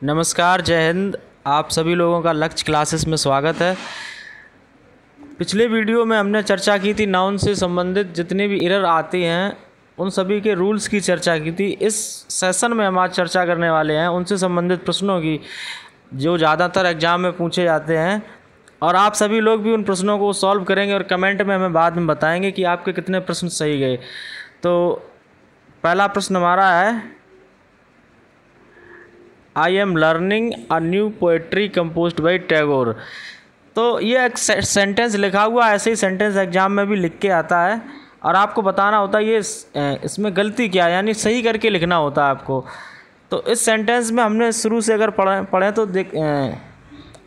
नमस्कार, जय हिंद। आप सभी लोगों का लक्ष्य क्लासेस में स्वागत है। पिछले वीडियो में हमने चर्चा की थी नाउन से संबंधित जितने भी एरर आती हैं उन सभी के रूल्स की चर्चा की थी। इस सेशन में हम आज चर्चा करने वाले हैं उनसे संबंधित प्रश्नों की जो ज़्यादातर एग्ज़ाम में पूछे जाते हैं, और आप सभी लोग भी उन प्रश्नों को सॉल्व करेंगे और कमेंट में हमें बाद में बताएंगे कि आपके कितने प्रश्न सही गए। तो पहला प्रश्न हमारा है, I am learning a new poetry composed by Tagore. तो ये एक सेंटेंस लिखा हुआ, ऐसे ही सेंटेंस एग्जाम में भी लिख के आता है और आपको बताना होता है ये इसमें गलती क्या है, यानी सही करके लिखना होता है आपको। तो इस सेंटेंस में हमने शुरू से अगर पढ़ें तो देख,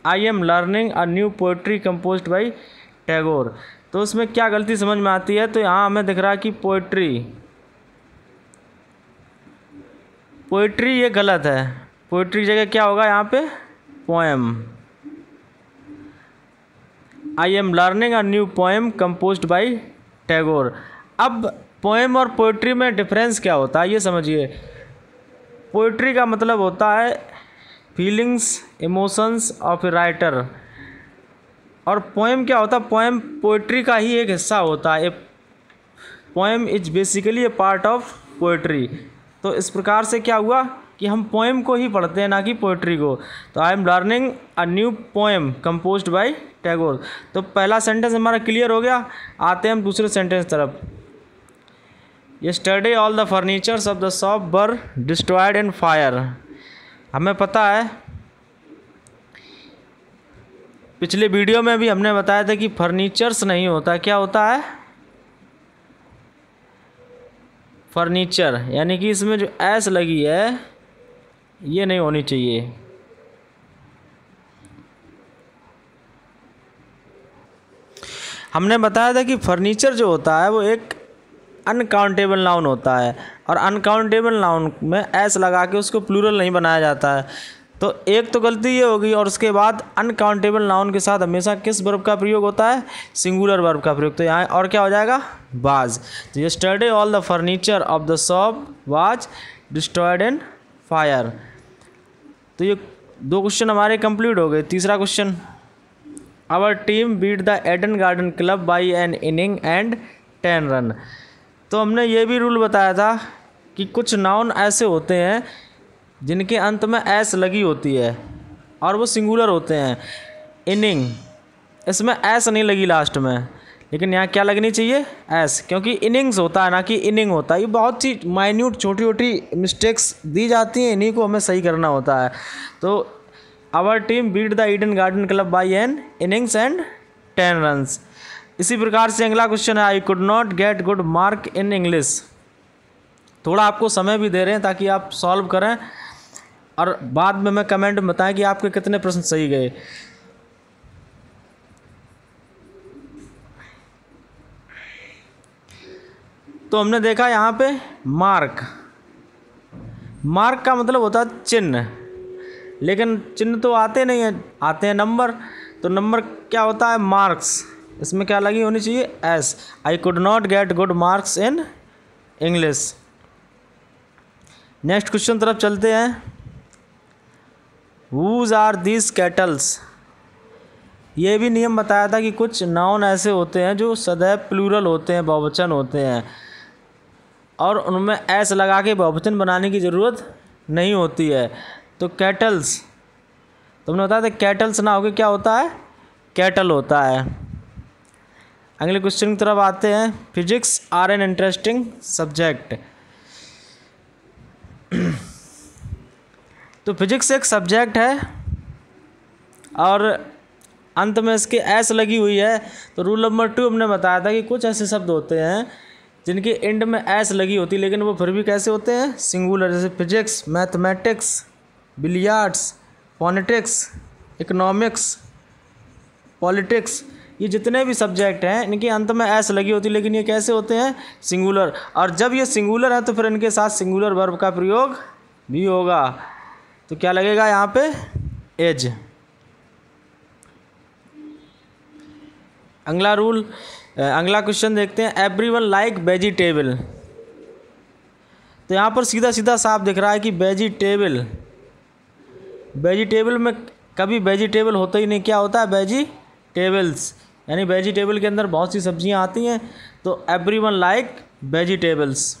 I am learning a new poetry composed by Tagore, तो उसमें क्या गलती समझ में आती है। तो यहाँ हमें दिख रहा है कि पोएट्री ये गलत है। पोएट्री जगह क्या होगा यहाँ पे, poem. I am learning a new poem composed by Tagore. अब पोएम और पोएट्री में डिफरेंस क्या होता है ये समझिए। पोएट्री का मतलब होता है feelings, emotions of a writer, और पोएम क्या होता है, पोएम पोएट्री का ही एक हिस्सा होता है। Poem is basically A part of poetry. तो इस प्रकार से क्या हुआ कि हम पोएम को ही पढ़ते हैं ना कि पोएट्री को। तो I am learning a new poem composed bye Tagore. तो पहला सेंटेंस हमारा क्लियर हो गया। आते हैं हम दूसरे सेंटेंस तरफ। Yesterday all the furnitures of the shop were destroyed in fire. हमें पता है, पिछले वीडियो में भी हमने बताया था कि फर्नीचर्स नहीं होता, क्या होता है, फर्नीचर। यानी कि इसमें जो एस लगी है ये नहीं होनी चाहिए। हमने बताया था कि फर्नीचर जो होता है वो एक अनकाउंटेबल नाउन होता है, और अनकाउंटेबल नाउन में एस लगा के उसको प्लूरल नहीं बनाया जाता है। तो एक तो गलती ये होगी, और उसके बाद अनकाउंटेबल नाउन के साथ हमेशा किस वर्ब का प्रयोग होता है, सिंगुलर वर्ब का प्रयोग। तो यहाँ और क्या हो जाएगा, वाज। तो yesterday all the furniture of the shop was destroyed in fire. तो ये दो क्वेश्चन हमारे कंप्लीट हो गए। तीसरा question, our team beat the Eden Garden club by an inning and 10 run. तो हमने ये भी रूल बताया था कि कुछ नाउन ऐसे होते हैं जिनके अंत में एस लगी होती है और वो सिंगुलर होते हैं। इनिंग, इसमें एस नहीं लगी लास्ट में, लेकिन यहाँ क्या लगनी चाहिए, एस, क्योंकि इनिंग्स होता है ना कि इनिंग होता है। ये बहुत सी माइन्यूट छोटी छोटी मिस्टेक्स दी जाती हैं, इन्हीं को हमें सही करना होता है। तो our team beat the Eden Garden club by an innings and 10 runs. इसी प्रकार से अगला क्वेश्चन है, I could not get good mark in English. थोड़ा आपको समय भी दे रहे हैं ताकि आप सॉल्व करें और बाद में हमें कमेंट में बताएं कि आपके कितने प्रश्न सही गए। तो हमने देखा यहाँ पे मार्क का मतलब होता है चिन्ह, लेकिन चिन्ह तो आते नहीं हैं, आते हैं नंबर। तो नंबर क्या होता है, मार्क्स। इसमें क्या लगी होनी चाहिए, S. I could not get good marks in English. Next question तरफ चलते हैं। Whose are these cattles. ये भी नियम बताया था कि कुछ नाउन ऐसे होते हैं जो सदैव प्लूरल होते हैं, बहुवचन होते हैं, और उनमें एस लगा के बहुवचन बनाने की ज़रूरत नहीं होती है। तो कैटल्स, तुमने बताया था कैटल्स ना होके क्या होता है, कैटल होता है। अगले क्वेश्चन की तरफ आते हैं। Physics are an interesting subject. तो फिजिक्स एक सब्जेक्ट है और अंत में इसके एस लगी हुई है। तो रूल नंबर 2 हमने बताया था कि कुछ ऐसे शब्द होते हैं जिनके एंड में एस लगी होती है, लेकिन वो फिर भी कैसे होते हैं, सिंगुलर। जैसे physics, mathematics, billiards, phonetics, economics, politics, ये जितने भी सब्जेक्ट हैं इनके अंत में एस लगी होती है, लेकिन ये कैसे होते हैं, सिंगुलर। और जब ये सिंगुलर है तो फिर इनके साथ सिंगुलर वर्ब का प्रयोग भी होगा। तो क्या लगेगा यहाँ पे, एज। अगला क्वेश्चन देखते हैं। Everyone like vegetable. तो यहाँ पर सीधा सीधा साफ दिख रहा है कि वेजिटेबल वेजिटेबल में कभी वेजिटेबल होता ही नहीं, क्या होता है वेजिटेबल्स, यानी वेजिटेबल के अंदर बहुत सी सब्जियां आती हैं, तो एवरीवन लाइक वेजिटेबल्स।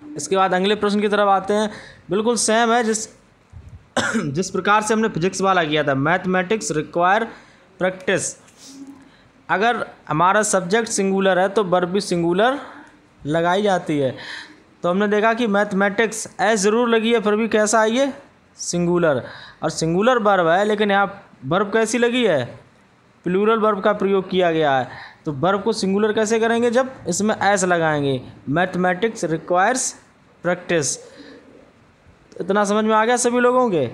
इसके बाद अगले प्रश्न की तरफ आते हैं, बिल्कुल सेम है जिस प्रकार से हमने फिजिक्स वाला किया था, मैथमेटिक्स रिक्वायर प्रैक्टिस। अगर हमारा सब्जेक्ट सिंगुलर है तो वर्ब भी सिंगुलर लगाई जाती है। तो हमने देखा कि मैथमेटिक्स एस ज़रूर लगी है, फिर भी कैसा आई है, सिंगुलर, और सिंगुलर वर्ब है, लेकिन यहाँ वर्ब कैसी लगी है, प्लूरल वर्ब का प्रयोग किया गया है। तो वर्ब को सिंगुलर कैसे करेंगे, जब इसमें एस लगाएंगे, मैथमेटिक्स रिक्वायर्स प्रैक्टिस। इतना समझ में आ गया सभी लोगों के।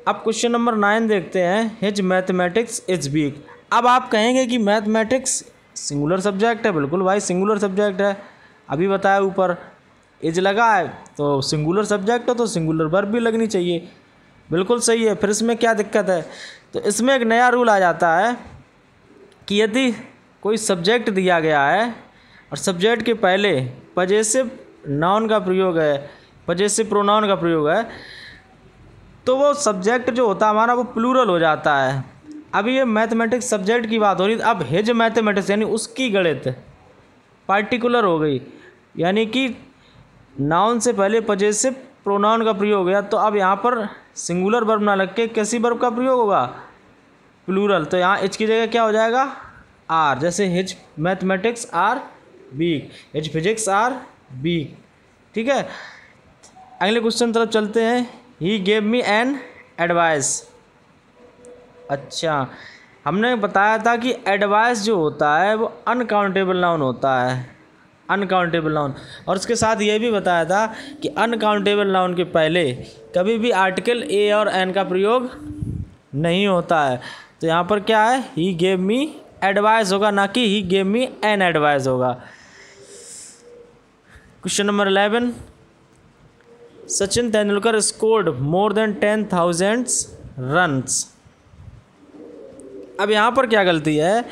अब क्वेश्चन नंबर 9 देखते हैं, हिज मैथमेटिक्स इज वीक। अब आप कहेंगे कि मैथमेटिक्स सिंगुलर सब्जेक्ट है, बिल्कुल भाई सिंगुलर सब्जेक्ट है, अभी बताया ऊपर इज लगा है, तो सिंगुलर सब्जेक्ट है तो सिंगुलर वर्ब भी लगनी चाहिए, बिल्कुल सही है। फिर इसमें क्या दिक्कत है, तो इसमें एक नया रूल आ जाता है कि यदि कोई सब्जेक्ट दिया गया है और सब्जेक्ट के पहले पजेसिव नाउन का प्रयोग है, पजेसिव प्रोनाउन का प्रयोग है, तो वो सब्जेक्ट जो होता है हमारा वो प्लूरल हो जाता है। अभी ये मैथमेटिक्स सब्जेक्ट की बात हो रही, अब हिज मैथमेटिक्स यानी उसकी गणित पार्टिकुलर हो गई, यानी कि नाउन से पहले पजेसिव प्रोनाउन का प्रयोग है, तो अब यहाँ पर सिंगुलर वर्ब ना लग के कैसी वर्ब का प्रयोग होगा, प्लूरल। तो यहाँ हिज की जगह क्या हो जाएगा, आर, जैसे his mathematics are weak, his physics are weak. ठीक है, अगले क्वेश्चन तरफ चलते हैं, he gave me an advice. अच्छा, हमने बताया था कि एडवाइस जो होता है वो अनकाउंटेबल नाउन होता है, अनकाउंटेबल नाउन, और उसके साथ ये भी बताया था कि अनकाउंटेबल नाउन के पहले कभी भी आर्टिकल ए और एन का प्रयोग नहीं होता है। तो यहाँ पर क्या है, ही गेव मी एडवाइस होगा, ना कि he gave me an advice होगा। Question number 11, Sachin Tendulkar scored more than 10,000 runs. अब यहाँ पर क्या गलती है,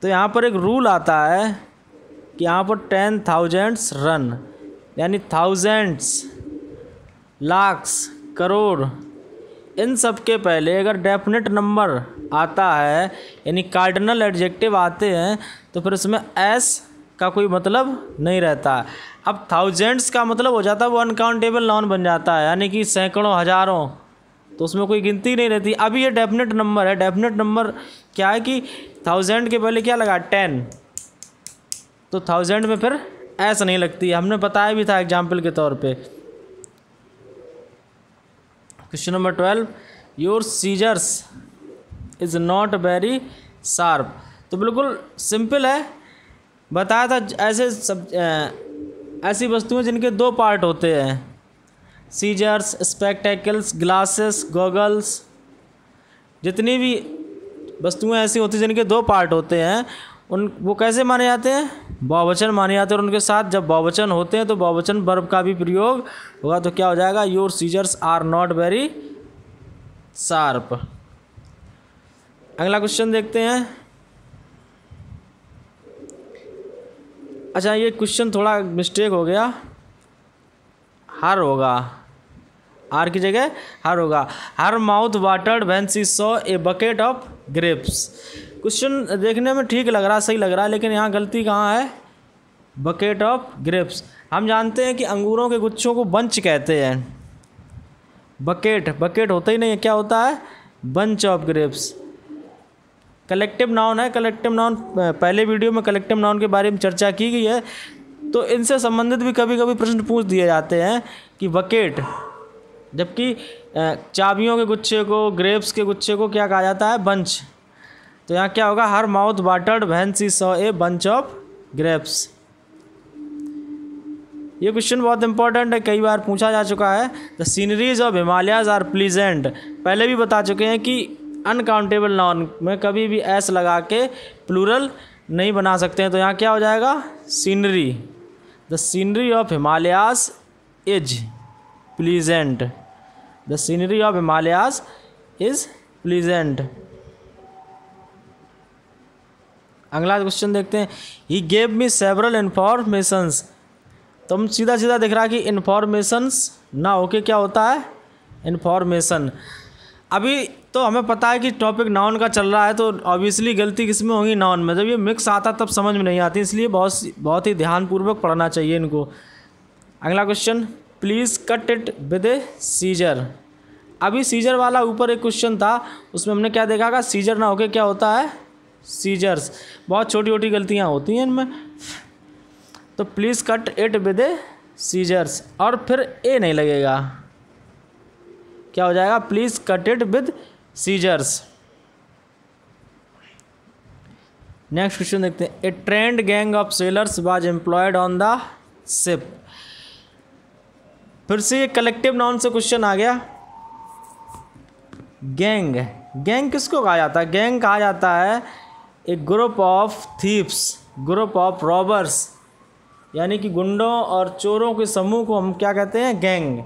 तो यहाँ पर एक रूल आता है कि यहाँ पर 10,000 रन, यानी थाउजेंड्स, लाख्स, करोड़, इन सब के पहले अगर डेफिनेट नंबर आता है, यानी कार्डिनल एडजेक्टिव आते हैं, तो फिर उसमें एस का कोई मतलब नहीं रहता। अब थाउजेंड्स का मतलब हो जाता है वो अनकाउंटेबल नाउन बन जाता है, यानी कि सैकड़ों, हज़ारों, तो उसमें कोई गिनती नहीं रहती। अभी ये डेफिनेट नंबर है, डेफिनेट नंबर क्या है कि 1000 के पहले क्या लगा, 10, तो 1000 में फिर एस नहीं लगती, हमने बताया भी था एग्जाम्पल के तौर पे। Question number 12, your scissors is not very sharp. तो बिल्कुल सिंपल है, बताया था ऐसी वस्तुएं जिनके 2 पार्ट होते हैं, सीजर्स, स्पेक्टेकल्स, ग्लासेस, गॉगल्स, जितनी भी वस्तुएं ऐसी होती हैं जिनके 2 पार्ट होते हैं, वो कैसे माने जाते हैं, बहुवचन माने जाते हैं, और उनके साथ जब बहुवचन होते हैं तो बहुवचन वर्ब का भी प्रयोग होगा। तो क्या हो जाएगा, your scissors are not very sharp. अगला क्वेश्चन देखते हैं। अच्छा, ये क्वेश्चन थोड़ा मिस्टेक हो गया, हर होगा, आर की जगह हर होगा। Her mouth watered when she saw a bucket of grapes. Question देखने में ठीक लग रहा, सही लग रहा है, लेकिन यहाँ गलती कहाँ है, बकेट ऑफ ग्रेप्स। हम जानते हैं कि अंगूरों के गुच्छों को बंच कहते हैं, बकेट होता ही नहीं है, क्या होता है, bunch of grapes. Collective noun है, कलेक्टिव नाउन पहले वीडियो में कलेक्टिव नाउन के बारे में चर्चा की गई है। तो इनसे संबंधित भी कभी कभी प्रश्न पूछ दिए जाते हैं कि बकेट, जबकि चाबियों के गुच्छे को, ग्रेप्स के गुच्छे को क्या कहा जाता है, बंच। तो यहाँ क्या होगा, her mouth watered when she saw a bunch of grapes. ये क्वेश्चन बहुत इंपॉर्टेंट है, कई बार पूछा जा चुका है। The sceneries of Himalayas are pleasant, पहले भी बता चुके हैं कि अनकाउंटेबल नाउन में कभी भी एस लगा के प्लूरल नहीं बना सकते हैं। तो यहाँ क्या हो जाएगा, scenery, the scenery of Himalayas is pleasant, the scenery of Himalayas is pleasant. अगला क्वेश्चन देखते हैं, he gave me several informations. तो हम सीधा सीधा दिख रहा है कि इन्फॉर्मेशंस ना होके क्या होता है, इन्फॉर्मेशन। अभी तो हमें पता है कि टॉपिक नाउन का चल रहा है, तो ऑब्वियसली गलती किस में होगी, नाउन में। जब ये मिक्स आता तब समझ में नहीं आती, इसलिए बहुत ही ध्यानपूर्वक पढ़ना चाहिए इनको। अगला question, please cut it with a scissor. अभी सीजर वाला ऊपर एक क्वेश्चन था, उसमें हमने क्या देखा, सीजर ना होके क्या होता है, सीजर्स। बहुत छोटी छोटी गलतियाँ होती हैं इनमें। तो please cut it with a scissors, और फिर ए नहीं लगेगा, क्या हो जाएगा, please cut it with scissors. Next question देखते हैं, a trained gang of sailors was employed on the ship. फिर से ये कलेक्टिव नाउन से क्वेश्चन आ गया। गैंग, गैंग किसको कहा जाता है, गैंग कहा जाता है एक group of thieves, group of robbers, यानी कि गुंडों और चोरों के समूह को हम क्या कहते हैं, गैंग।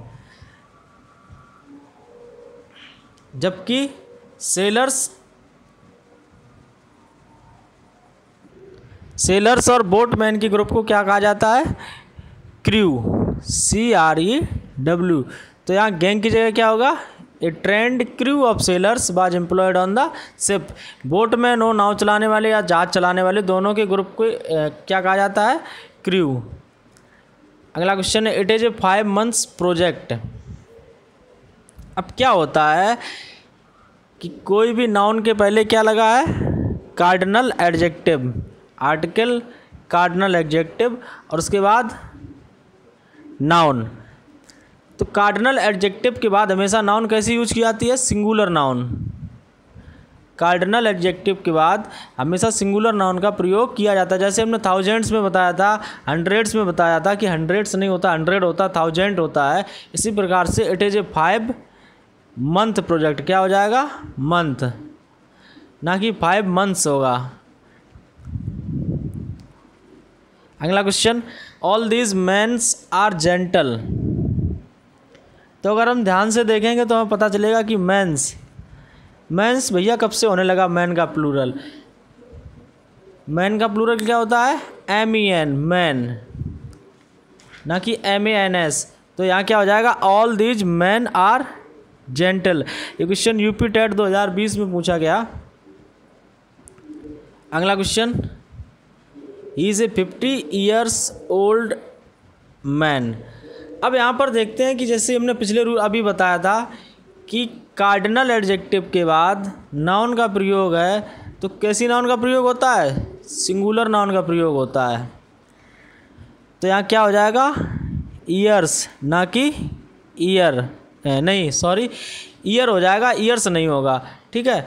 जबकि सेलर्स और बोटमैन की ग्रुप को क्या कहा जाता है, क्रू, CREW। तो यहाँ गैंग की जगह क्या होगा, a trained crew of sailors was employed on the ship. Boatman हो, नाव चलाने वाले या जहाज चलाने वाले, दोनों के ग्रुप को क्या कहा जाता है, क्रू। अगला क्वेश्चन है, it is a 5 months project. अब क्या होता है कि कोई भी नाउन के पहले क्या लगा है, cardinal adjective, article cardinal adjective, और उसके बाद नाउन। तो कार्डिनल एडजेक्टिव के बाद हमेशा नाउन कैसे यूज की जाती है, सिंगुलर नाउन। कार्डिनल एडजेक्टिव के बाद हमेशा सिंगुलर नाउन का प्रयोग किया जाता है। जैसे हमने थाउजेंड्स में बताया था, हंड्रेड्स में बताया था कि हंड्रेड्स नहीं होता, 100 होता, थाउजेंड होता है। इसी प्रकार से it is a 5 month project, क्या हो जाएगा, मंथ, ना कि 5 months होगा। अगला question, all these mans are gentle. तो अगर हम ध्यान से देखेंगे तो हमें पता चलेगा कि मैंस भैया कब से होने लगा, मैन का प्लूरल। मैन का प्लूरल क्या होता है, MEN, मैन, ना कि MANS। तो यहाँ क्या हो जाएगा, all these man are gentle. ये क्वेश्चन यूपी टेट 2020 में पूछा गया। अगला question, he is a 50 years old man. अब यहाँ पर देखते हैं कि जैसे हमने पिछले रूल अभी बताया था कि कार्डिनल एडजेक्टिव के बाद नाउन का प्रयोग है, तो कैसी नाउन का प्रयोग होता है, सिंगुलर नाउन का प्रयोग होता है। तो यहाँ क्या हो जाएगा, ईयर्स, ना कि ईयर, नहीं सॉरी, ईयर हो जाएगा, ईयर्स नहीं होगा, ठीक है।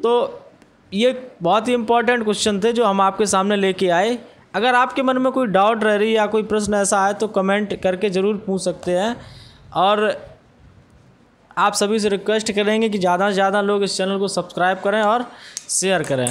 तो ये बहुत ही इंपॉर्टेंट क्वेश्चन थे जो हम आपके सामने लेके आए। अगर आपके मन में कोई डाउट रह रही है या कोई प्रश्न ऐसा है तो कमेंट करके ज़रूर पूछ सकते हैं, और आप सभी से रिक्वेस्ट करेंगे कि ज़्यादा से ज़्यादा लोग इस चैनल को सब्सक्राइब करें और शेयर करें।